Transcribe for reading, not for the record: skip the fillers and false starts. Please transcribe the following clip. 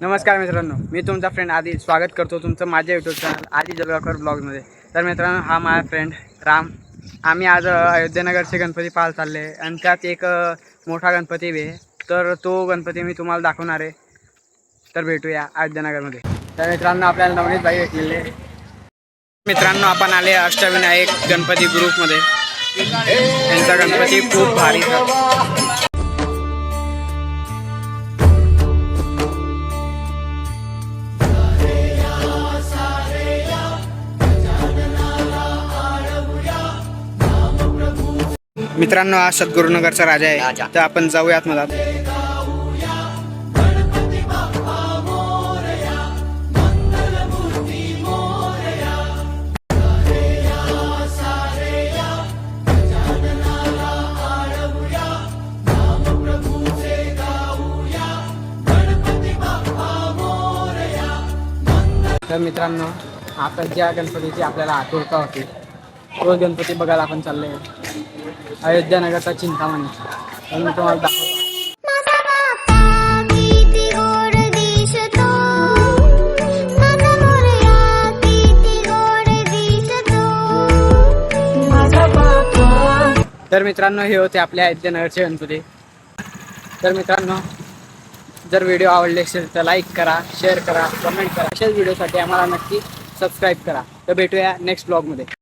नमस्कार मित्रांनो, मी तुमचा फ्रेंड आदी स्वागत करतो तुमचं माझ्या यूट्यूब चॅनल आदी जळगावकर ब्लॉगमध्ये। तर मित्रांनो, हा माझा फ्रेंड राम। आम्ही आज अयोध्येनगरचे गणपती पाहायला चालले आणि त्यात एक मोठा गणपती आहे। तर तो गणपती मी तुम्हाला दाखवणार आहे। तर भेटूया अयोध्येनगरमध्ये। तर मित्रांनो, आपल्याला नवनीत बाई भेटलेले। मित्रांनो, आपण आले अष्टविनायक गणपती ग्रुपमध्ये। त्यांचा गणपती खूप भारी आहे। मित्रांनो, हा सद्गुरुनगरचा राजा आहे। तर आपण जाऊयात मधात। तर मित्रांनो, आता ज्या गणपतीची आपल्याला आतुरता होती तो गणपती बघायला आपण चाललोय अयोध्यानगरचा चिंतामणी। तर मी तुम्हाला दाखवतो। तर मित्रांनो, हे होते आपल्या अयोध्यानगरचे गणपती। तर मित्रांनो, जर व्हिडिओ आवडले असेल तर लाईक करा, शेअर करा, कमेंट करा। अशाच व्हिडिओसाठी आम्हाला नक्की सबस्क्राईब करा। तर भेटूया नेक्स्ट ब्लॉगमध्ये।